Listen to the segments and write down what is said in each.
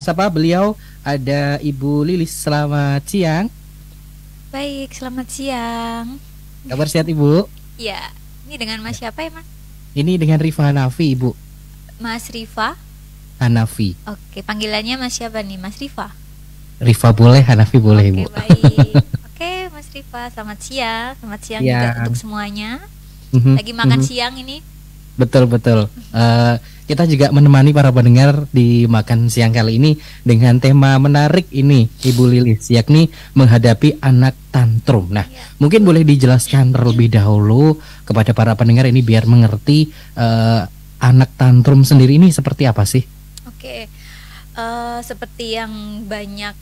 sapa beliau ada Ibu Lilis. Selamat siang. Baik, selamat siang. Kabar sehat Ibu? Ya, ini dengan Mas siapa ya, Mas? Ini dengan Rifa Hanafi Ibu. Mas Rifa? Hanafi. Oke, panggilannya Mas siapa nih? Mas Rifa? Rifa boleh, Hanafi boleh Ibu. Oke, baik. Oke, Mas Rifa, selamat siang. Selamat siang juga untuk semuanya. Lagi makan siang ini. Betul. Kita juga menemani para pendengar di makan siang kali ini dengan tema menarik ini Ibu Lilis, yakni menghadapi anak tantrum. Nah, mungkin boleh dijelaskan terlebih dahulu kepada para pendengar ini biar mengerti anak tantrum sendiri ini seperti apa sih? Oke, seperti yang banyak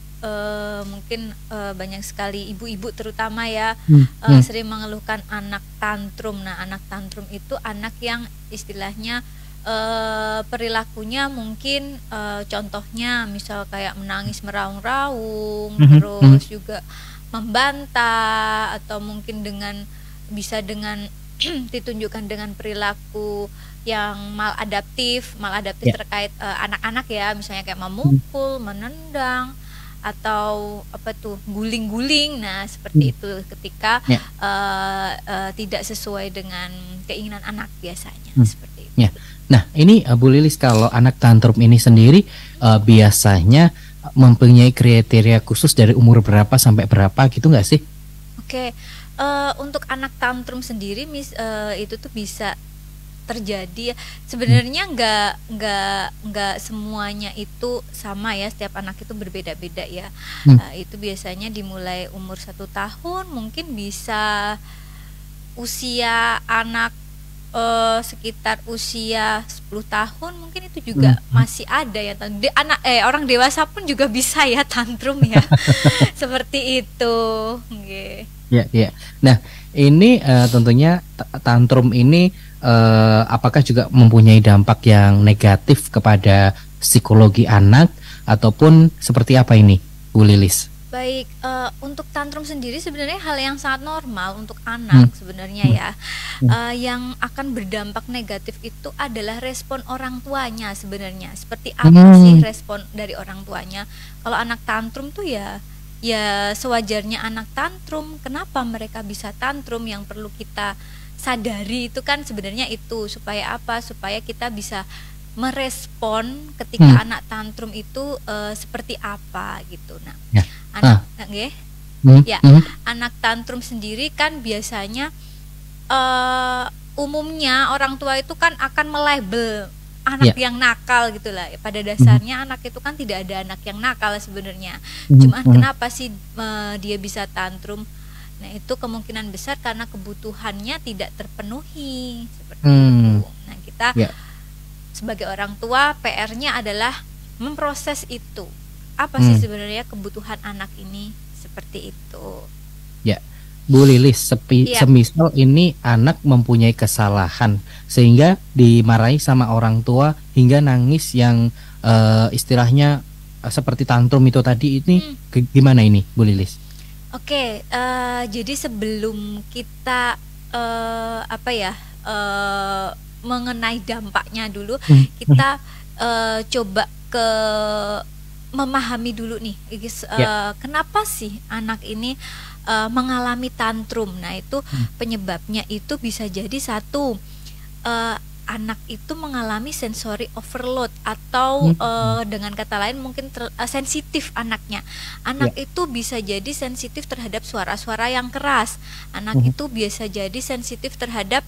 mungkin banyak sekali ibu-ibu terutama ya sering mengeluhkan anak tantrum. Nah, anak tantrum itu anak yang istilahnya perilakunya mungkin contohnya misal kayak menangis meraung-raung, terus juga membantah, atau mungkin bisa dengan ditunjukkan dengan perilaku yang maladaptif terkait anak-anak ya, misalnya kayak memukul, menendang, atau guling-guling. Nah, seperti itu ketika tidak sesuai dengan keinginan anak biasanya seperti itu. Nah, ini Bu Lilis, kalau anak tantrum ini sendiri biasanya mempunyai kriteria khusus dari umur berapa sampai berapa gitu nggak sih? Oke, untuk anak tantrum sendiri itu tuh bisa terjadi sebenarnya nggak semuanya itu sama ya, setiap anak itu berbeda-beda ya. Itu biasanya dimulai umur 1 tahun, mungkin bisa usia anak sekitar usia 10 tahun mungkin itu juga masih ada ya orang dewasa pun juga bisa ya tantrum ya. Seperti itu. Ya. Nah, ini tentunya tantrum ini apakah juga mempunyai dampak yang negatif kepada psikologi anak ataupun seperti apa ini, Bu Lilis? Baik, untuk tantrum sendiri sebenarnya hal yang sangat normal untuk anak sebenarnya ya. Yang akan berdampak negatif itu adalah respon orang tuanya sebenarnya. Seperti apa sih respon dari orang tuanya? Kalau anak tantrum tuh ya sewajarnya anak tantrum. Kenapa mereka bisa tantrum? Yang perlu kita sadari itu kan sebenarnya itu supaya apa? Supaya kita bisa merespon ketika anak tantrum itu seperti apa gitu. Nah, anak tantrum sendiri kan biasanya umumnya orang tua itu kan akan melabel anak yang nakal gitulah. Pada dasarnya anak itu kan tidak ada anak yang nakal sebenarnya. Cuman kenapa sih dia bisa tantrum? Nah, itu kemungkinan besar karena kebutuhannya tidak terpenuhi seperti itu. Nah, kita sebagai orang tua PR-nya adalah memproses itu. Apa sih sebenarnya kebutuhan anak ini, seperti itu. Ya, Bu Lilis, semisal ini anak mempunyai kesalahan sehingga dimarahi sama orang tua hingga nangis yang istilahnya seperti tantrum itu tadi, ini gimana ini, Bu Lilis? Oke, jadi sebelum kita mengenai dampaknya dulu, kita coba memahami dulu nih, kenapa sih anak ini mengalami tantrum. Nah, itu penyebabnya itu bisa jadi satu, anak itu mengalami sensory overload atau dengan kata lain mungkin sensitif anaknya. Anak itu bisa jadi sensitif terhadap suara-suara yang keras. Anak itu bisa jadi sensitif terhadap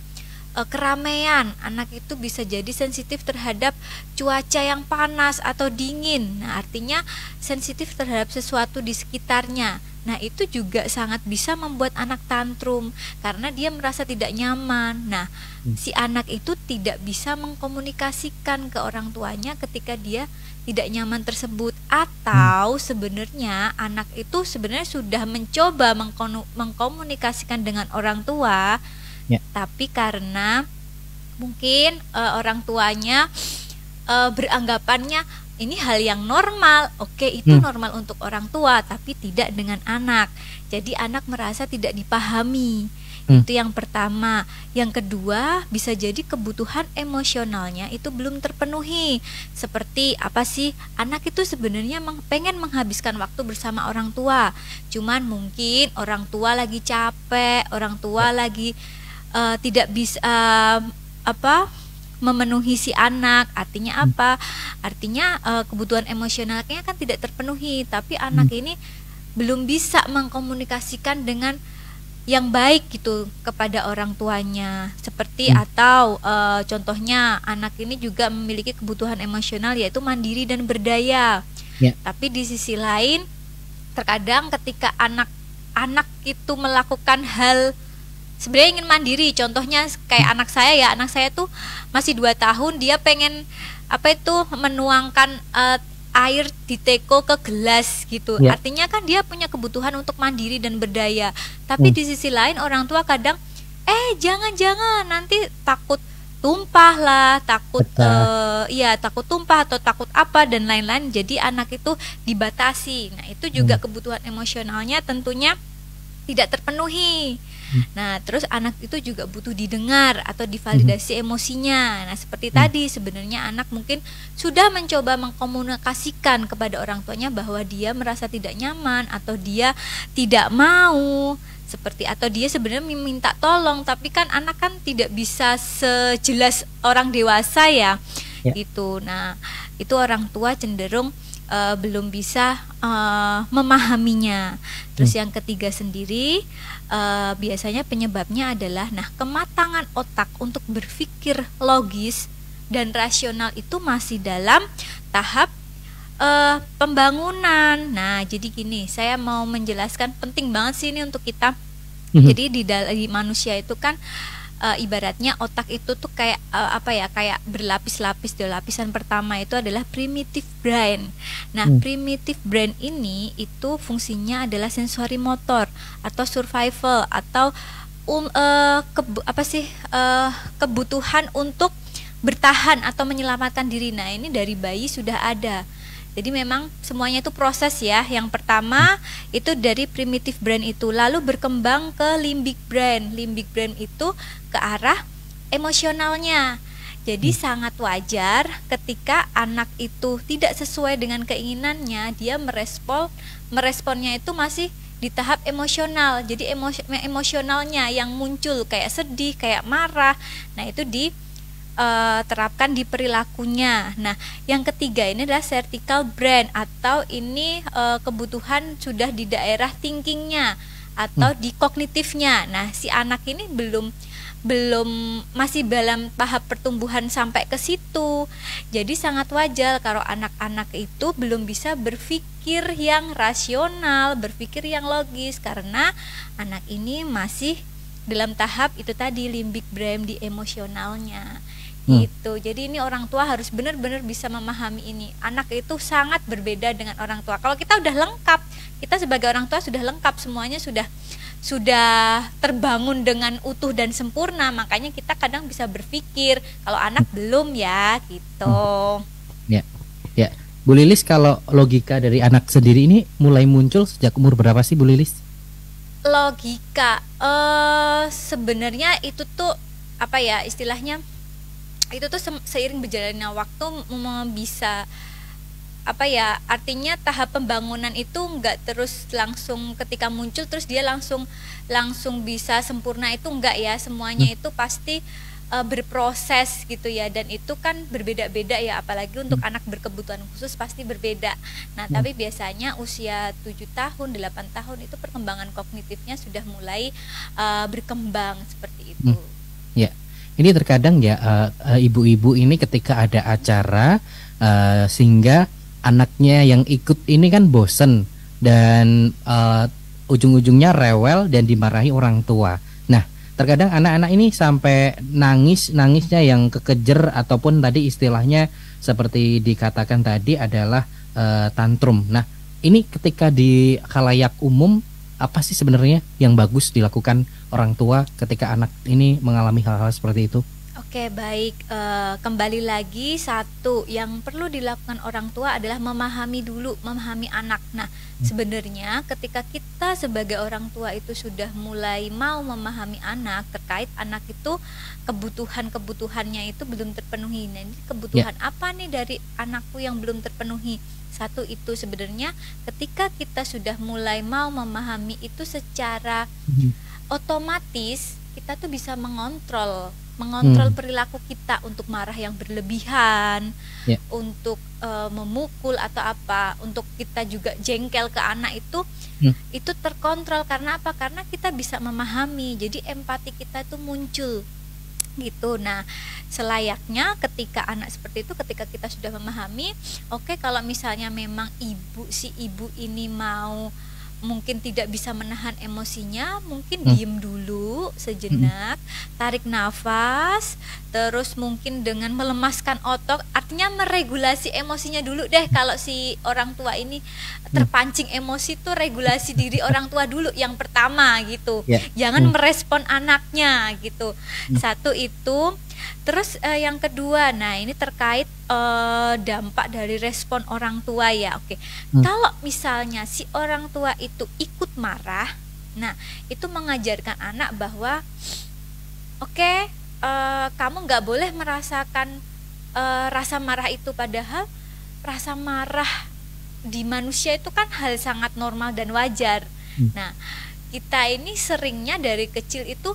keramaian. Anak itu bisa jadi sensitif terhadap cuaca yang panas atau dingin. Nah, artinya sensitif terhadap sesuatu di sekitarnya. Nah, itu juga sangat bisa membuat anak tantrum karena dia merasa tidak nyaman. Nah, si anak itu tidak bisa mengkomunikasikan ke orang tuanya ketika dia tidak nyaman tersebut, atau sebenarnya anak itu sebenarnya sudah mencoba mengkomunikasikan dengan orang tua, tapi karena mungkin orang tuanya beranggapannya ini hal yang normal. Oke, itu normal untuk orang tua, tapi tidak dengan anak. Jadi anak merasa tidak dipahami. Itu yang pertama. Yang kedua, bisa jadi kebutuhan emosionalnya itu belum terpenuhi. Seperti apa sih? Anak itu sebenarnya pengen menghabiskan waktu bersama orang tua. Cuman mungkin orang tua lagi capek, orang tua lagi tidak bisa memenuhi si anak. Artinya apa? Artinya kebutuhan emosionalnya kan tidak terpenuhi, tapi anak ini belum bisa mengkomunikasikan dengan yang baik gitu kepada orang tuanya. Seperti atau contohnya anak ini juga memiliki kebutuhan emosional, yaitu mandiri dan berdaya. Tapi di sisi lain, terkadang ketika anak itu melakukan hal sebenarnya ingin mandiri, contohnya kayak anak saya tuh masih 2 tahun, dia pengen menuangkan air di teko ke gelas gitu. Artinya kan dia punya kebutuhan untuk mandiri dan berdaya. Tapi di sisi lain orang tua kadang jangan nanti takut tumpah lah, takut takut tumpah atau takut apa dan lain-lain. Jadi anak itu dibatasi. Nah, itu juga kebutuhan emosionalnya tentunya tidak terpenuhi. Nah, terus anak itu juga butuh didengar atau divalidasi emosinya. Nah, seperti tadi sebenarnya anak mungkin sudah mencoba mengkomunikasikan kepada orang tuanya bahwa dia merasa tidak nyaman atau dia tidak mau, atau dia sebenarnya meminta tolong, tapi kan anak kan tidak bisa sejelas orang dewasa ya. Gitu. Nah, itu orang tua cenderung belum bisa memahaminya. Terus yang ketiga sendiri, biasanya penyebabnya adalah kematangan otak untuk berpikir logis dan rasional itu masih dalam tahap pembangunan. Nah, jadi gini, saya mau menjelaskan, penting banget sih ini untuk kita. Jadi di manusia itu kan ibaratnya otak itu tuh kayak kayak berlapis-lapis. Lapisan pertama itu adalah primitive brain. Nah, primitive brain ini itu fungsinya adalah sensori motor atau survival atau kebutuhan untuk bertahan atau menyelamatkan diri. Nah, ini dari bayi sudah ada. Jadi memang semuanya itu proses ya. Yang pertama itu dari primitive brain itu, lalu berkembang ke limbic brain. Limbic brain itu ke arah emosionalnya. Jadi sangat wajar ketika anak itu tidak sesuai dengan keinginannya, dia meresponnya itu masih di tahap emosional. Jadi emosionalnya yang muncul kayak sedih, kayak marah. Nah, itu terapkan di perilakunya. Nah, yang ketiga ini adalah vertical brain atau ini kebutuhan sudah di daerah thinkingnya atau di kognitifnya. Nah, si anak ini belum masih dalam tahap pertumbuhan sampai ke situ. Jadi sangat wajar kalau anak-anak itu belum bisa berpikir yang rasional, berpikir yang logis, karena anak ini masih dalam tahap itu tadi, limbic brain, di emosionalnya. Gitu. Jadi ini orang tua harus benar-benar bisa memahami ini. Anak itu sangat berbeda dengan orang tua. Kalau kita udah lengkap, kita sebagai orang tua sudah lengkap, semuanya sudah terbangun dengan utuh dan sempurna, makanya kita kadang bisa berpikir. Kalau anak belum ya, gitu. Ya. Bu Lilis, kalau logika dari anak sendiri ini mulai muncul sejak umur berapa sih, Bu Lilis? Logika sebenarnya itu tuh istilahnya itu tuh seiring berjalannya waktu bisa artinya tahap pembangunan itu enggak terus langsung ketika muncul terus dia langsung bisa sempurna, itu enggak ya. Semuanya itu pasti berproses gitu ya, dan itu kan berbeda-beda ya, apalagi untuk anak berkebutuhan khusus pasti berbeda. Nah, tapi biasanya usia 7 tahun, 8 tahun itu perkembangan kognitifnya sudah mulai berkembang seperti itu. Ya. Ini terkadang ya ibu-ibu ini ketika ada acara sehingga anaknya yang ikut ini kan bosen dan ujung-ujungnya rewel dan dimarahi orang tua. Nah, terkadang anak-anak ini sampai nangisnya yang kekejer ataupun tadi istilahnya seperti dikatakan tadi adalah tantrum. Nah, ini ketika di khalayak umum, apa sih sebenarnya yang bagus dilakukan orang tua ketika anak ini mengalami hal-hal seperti itu? Oke, baik. Kembali lagi, satu yang perlu dilakukan orang tua adalah memahami dulu, memahami anak. Nah, sebenarnya ketika kita sebagai orang tua itu sudah mulai mau memahami anak, terkait anak itu kebutuhan-kebutuhannya itu belum terpenuhi. Nah, ini Ya. kebutuhan apa nih dari anakku yang belum terpenuhi? Satu itu sebenarnya ketika kita sudah mulai mau memahami itu secara Mhm. otomatis kita tuh bisa mengontrol Hmm. perilaku kita untuk marah yang berlebihan, Ya. untuk memukul atau apa, untuk kita juga jengkel ke anak Hmm. itu terkontrol. Karena apa? Karena kita bisa memahami, jadi empati kita tuh muncul gitu. Nah, selayaknya ketika anak seperti itu, ketika kita sudah memahami, oke, kalau misalnya memang si ibu ini mau, mungkin tidak bisa menahan emosinya, mungkin Hmm. diem dulu Hmm. sejenak, tarik nafas, terus mungkin dengan melemaskan otot, artinya meregulasi emosinya dulu deh. Kalau si orang tua ini Hmm. terpancing emosi, tuh regulasi diri orang tua dulu yang pertama gitu, Ya. jangan Hmm. merespon anaknya gitu. Hmm. Satu itu. Terus yang kedua, nah ini terkait dampak dari respon orang tua ya. Oke, Hmm. kalau misalnya si orang tua itu ikut marah, nah itu mengajarkan anak bahwa oke, kamu nggak boleh merasakan rasa marah itu, padahal rasa marah di manusia itu kan hal sangat normal dan wajar. Hmm. Nah, kita ini seringnya dari kecil itu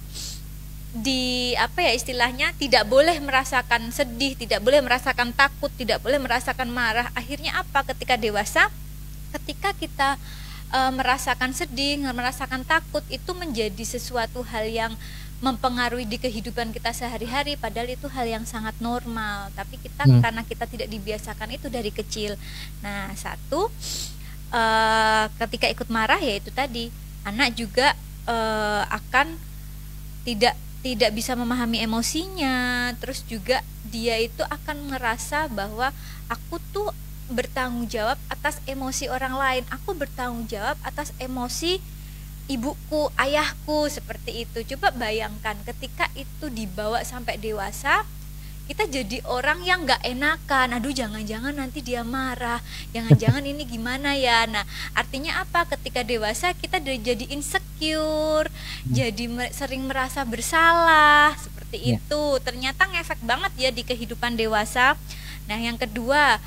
di apa ya istilahnya, tidak boleh merasakan sedih, tidak boleh merasakan takut, tidak boleh merasakan marah. Akhirnya apa? Ketika dewasa, ketika kita merasakan sedih, merasakan takut, itu menjadi sesuatu hal yang mempengaruhi di kehidupan kita sehari-hari, padahal itu hal yang sangat normal. Tapi kita Hmm. karena kita tidak dibiasakan itu dari kecil. Nah, satu, ketika ikut marah ya itu tadi, anak juga akan tidak tidak bisa memahami emosinya. Terus juga dia itu akan merasa bahwa aku tuh bertanggung jawab atas emosi orang lain, aku bertanggung jawab atas emosi ibuku, ayahku, seperti itu. Coba bayangkan ketika itu dibawa sampai dewasa, kita jadi orang yang gak enakan. Aduh, jangan-jangan nanti dia marah, jangan-jangan ini gimana ya. Nah, artinya apa? Ketika dewasa kita jadi insecure, jadi sering merasa bersalah, seperti Ya. itu. Ternyata ngefek banget ya di kehidupan dewasa. Nah, yang kedua,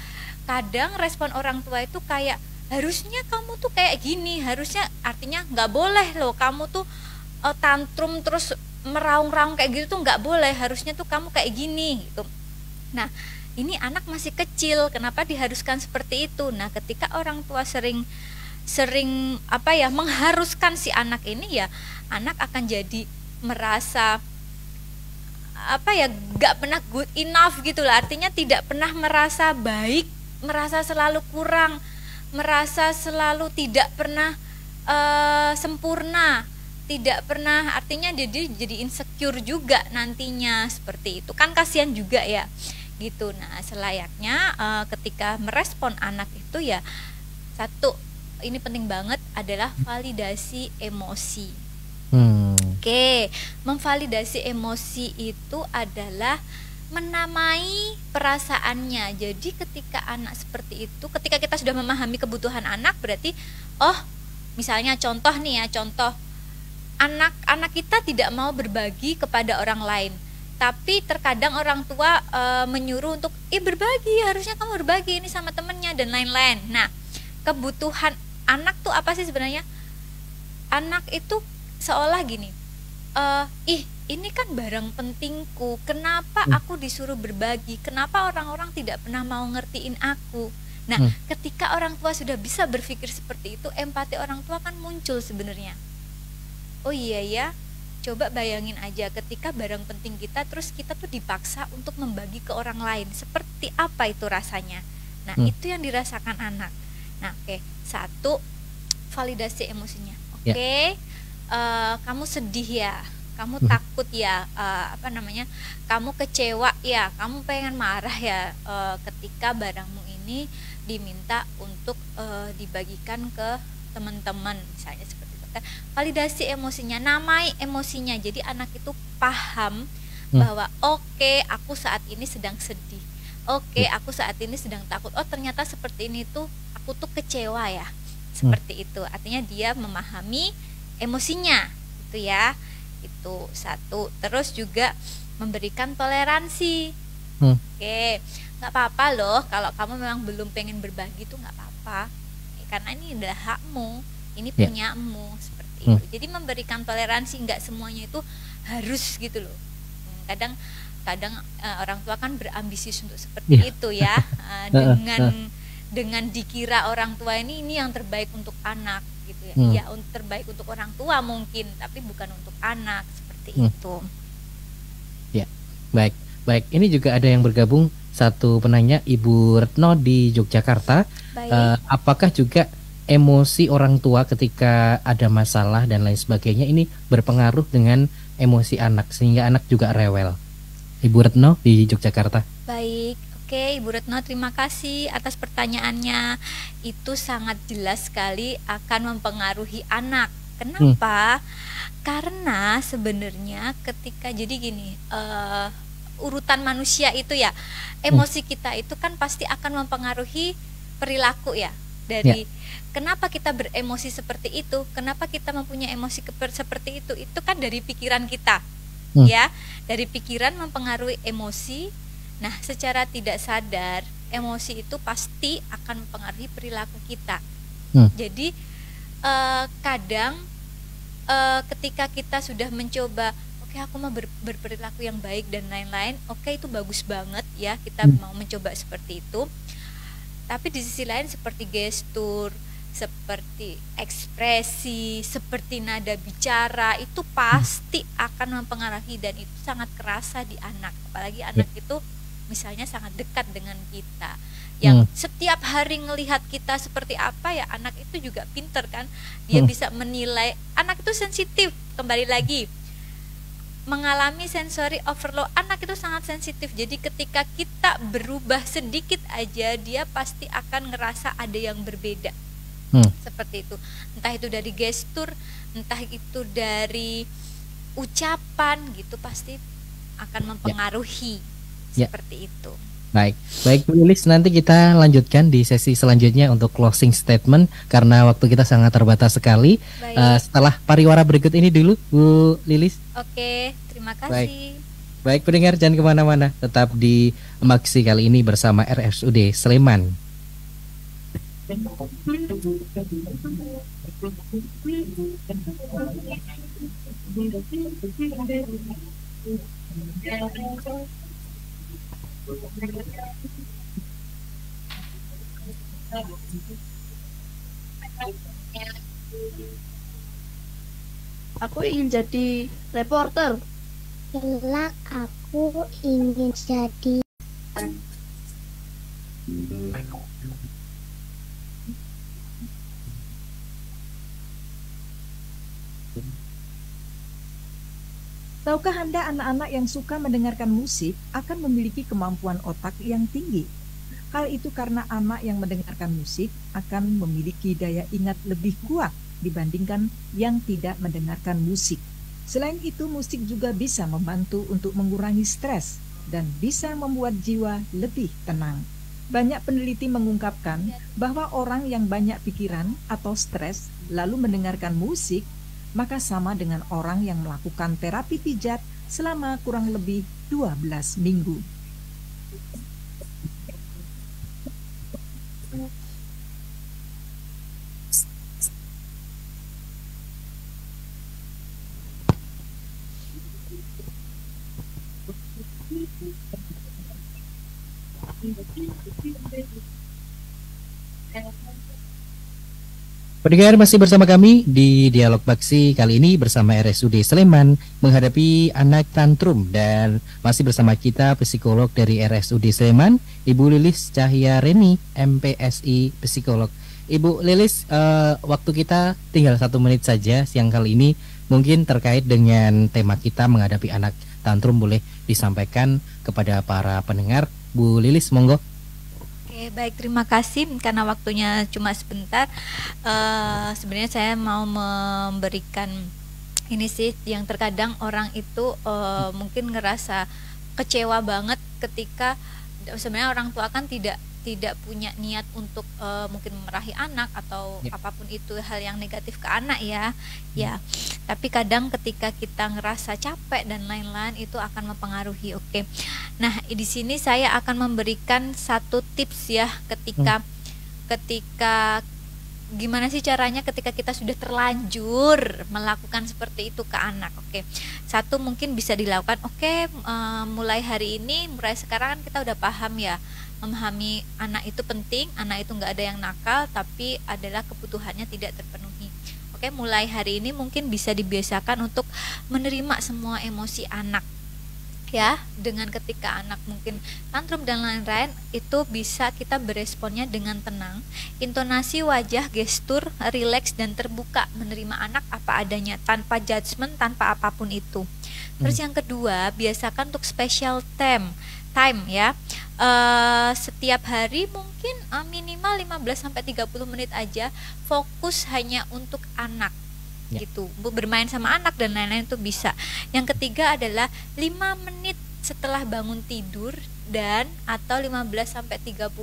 kadang respon orang tua itu kayak, harusnya kamu tuh kayak gini, harusnya, artinya nggak boleh loh kamu tuh tantrum terus meraung-raung kayak gitu tuh nggak boleh, harusnya tuh kamu kayak gini gitu. Nah, ini anak masih kecil, kenapa diharuskan seperti itu? Nah, ketika orang tua sering apa ya, mengharuskan si anak ini, ya anak akan jadi merasa apa ya, nggak pernah good enough gitu lah. Artinya tidak pernah merasa baik, merasa selalu kurang, merasa selalu tidak pernah sempurna, tidak pernah, artinya jadi insecure juga nantinya, seperti itu kan, kasihan juga ya gitu. Nah, selayaknya ketika merespon anak itu ya, satu, ini penting banget, adalah validasi emosi. Oke, memvalidasi emosi itu adalah menamai perasaannya. Jadi ketika anak seperti itu, ketika kita sudah memahami kebutuhan anak, berarti misalnya contoh nih ya, contoh anak kita tidak mau berbagi kepada orang lain, tapi terkadang orang tua menyuruh untuk berbagi, harusnya kamu berbagi ini sama temennya dan lain-lain. Nah, kebutuhan anak tuh apa sih sebenarnya? Anak itu seolah gini, ini kan barang pentingku, kenapa aku disuruh berbagi, kenapa orang-orang tidak pernah mau ngertiin aku. Nah, ketika orang tua sudah bisa berpikir seperti itu, empati orang tua kan muncul sebenarnya. Oh iya ya, coba bayangin aja ketika barang penting kita, terus kita tuh dipaksa untuk membagi ke orang lain, seperti apa itu rasanya. Nah, itu yang dirasakan anak. Nah, oke, satu, validasi emosinya. Oke, kamu sedih ya, kamu takut ya, kamu kecewa ya, kamu pengen marah ya, ketika barangmu ini diminta untuk dibagikan ke teman-teman, misalnya seperti itu kan. Validasi emosinya, namai emosinya, jadi anak itu paham bahwa oke, aku saat ini sedang sedih, oke, aku saat ini sedang takut, oh ternyata seperti ini tuh aku tuh kecewa ya, seperti itu. Artinya dia memahami emosinya itu ya, itu satu. Terus juga memberikan toleransi. Oke, nggak apa-apa loh kalau kamu memang belum pengen berbagi tuh, nggak apa-apa, karena ini udah hakmu, ini punyamu, seperti itu. Jadi memberikan toleransi, nggak semuanya itu harus gitu loh. Kadang orang tua kan berambisi untuk seperti itu ya, dengan dikira orang tua ini yang terbaik untuk anak gitu ya. Iya, terbaik untuk orang tua mungkin, tapi bukan untuk anak, seperti itu. Ya, baik. Ini juga ada yang bergabung, satu penanya, Ibu Retno di Yogyakarta. Apakah juga emosi orang tua ketika ada masalah dan lain sebagainya ini berpengaruh dengan emosi anak sehingga anak juga rewel? Ibu Retno di Yogyakarta. Baik, oke Ibu Retno, terima kasih atas pertanyaannya. Itu sangat jelas sekali akan mempengaruhi anak. Kenapa? Karena sebenarnya ketika, jadi gini, urutan manusia itu ya, emosi kita itu kan pasti akan mempengaruhi perilaku ya. Dari kenapa kita beremosi seperti itu, kenapa kita mempunyai emosi seperti itu kan dari pikiran kita. Ya, dari pikiran mempengaruhi emosi. Nah, secara tidak sadar emosi itu pasti akan mempengaruhi perilaku kita. Jadi kadang ketika kita sudah mencoba, oke, aku mau berperilaku yang baik dan lain-lain, oke, itu bagus banget ya, kita mau mencoba seperti itu. Tapi di sisi lain seperti gestur, seperti ekspresi, seperti nada bicara, itu pasti akan mempengaruhi, dan itu sangat kerasa di anak. Apalagi anak itu misalnya sangat dekat dengan kita, yang setiap hari ngelihat kita seperti apa ya, anak itu juga pinter kan, dia bisa menilai. Anak itu sensitif, kembali lagi mengalami sensory overload, anak itu sangat sensitif. Jadi ketika kita berubah sedikit aja, dia pasti akan ngerasa ada yang berbeda. Seperti itu, entah itu dari gestur, entah itu dari ucapan gitu, pasti akan mempengaruhi. Seperti itu. Baik Bu Lilis, nanti kita lanjutkan di sesi selanjutnya untuk closing statement karena waktu kita sangat terbatas sekali. Setelah pariwara berikut ini dulu, Bu Lilis. Oke, terima kasih. Baik pendengar, jangan kemana-mana, tetap di Maksi kali ini bersama RSUD Sleman. Aku ingin jadi reporter. Kelak aku ingin jadi Tahukah Anda, anak-anak yang suka mendengarkan musik akan memiliki kemampuan otak yang tinggi. Hal itu karena anak yang mendengarkan musik akan memiliki daya ingat lebih kuat dibandingkan yang tidak mendengarkan musik. Selain itu, musik juga bisa membantu untuk mengurangi stres dan bisa membuat jiwa lebih tenang. Banyak peneliti mengungkapkan bahwa orang yang banyak pikiran atau stres lalu mendengarkan musik, maka sama dengan orang yang melakukan terapi pijat selama kurang lebih 12 minggu. Pendengar, masih bersama kami di Dialog Baksi kali ini bersama RSUD Sleman menghadapi anak tantrum, dan masih bersama kita psikolog dari RSUD Sleman, Ibu Lilis Cahya Reni, MPSI Psikolog. Ibu Lilis, waktu kita tinggal 1 menit saja siang kali ini, mungkin terkait dengan tema kita menghadapi anak tantrum, boleh disampaikan kepada para pendengar. Bu Lilis, monggo. Oke, baik, terima kasih karena waktunya cuma sebentar. Sebenarnya saya mau memberikan ini sih yang terkadang orang itu mungkin ngerasa kecewa banget ketika sebenarnya orang tua kan tidak punya niat untuk mungkin memerahi anak atau apapun itu hal yang negatif ke anak ya. Tapi kadang ketika kita ngerasa capek dan lain-lain itu akan mempengaruhi. Oke. Nah, di sini saya akan memberikan satu tips ya ketika gimana sih caranya ketika kita sudah terlanjur melakukan seperti itu ke anak. Oke. Satu mungkin bisa dilakukan, mulai hari ini, mulai sekarang kan kita udah paham ya, memahami anak itu penting, anak itu nggak ada yang nakal, tapi adalah kebutuhannya tidak terpenuhi. Oke, mulai hari ini mungkin bisa dibiasakan untuk menerima semua emosi anak. Ya, dengan ketika anak mungkin tantrum dan lain-lain itu bisa kita beresponnya dengan tenang, intonasi wajah, gestur, rileks dan terbuka menerima anak apa adanya tanpa judgement, tanpa apapun itu. Terus yang kedua, biasakan untuk special time ya. Setiap hari mungkin minimal 15-30 menit aja fokus hanya untuk anak. Gitu, bermain sama anak dan lain-lain itu bisa. Yang ketiga adalah 5 menit setelah bangun tidur dan atau 15-30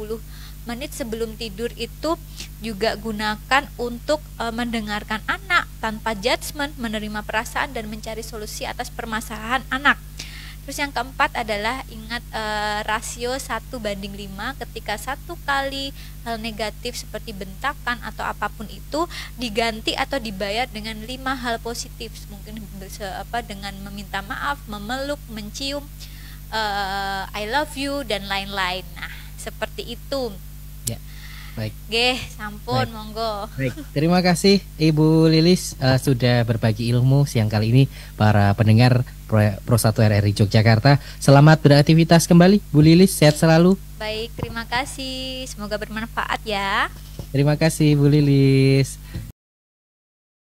menit sebelum tidur itu juga gunakan untuk mendengarkan anak tanpa judgement, menerima perasaan dan mencari solusi atas permasalahan anak. Terus yang keempat adalah ingat rasio 1:5 ketika satu kali hal negatif seperti bentakan atau apapun itu diganti atau dibayar dengan 5 hal positif, mungkin dengan meminta maaf, memeluk, mencium, I love you dan lain-lain. Nah, seperti itu. Ya. Baik. Sampun, monggo. Baik, terima kasih Ibu Lilis sudah berbagi ilmu siang kali ini para pendengar Pro 1 RRI Yogyakarta. Selamat beraktivitas kembali, Bu Lilis, sehat selalu. Baik, terima kasih. Semoga bermanfaat ya. Terima kasih Bu Lilis.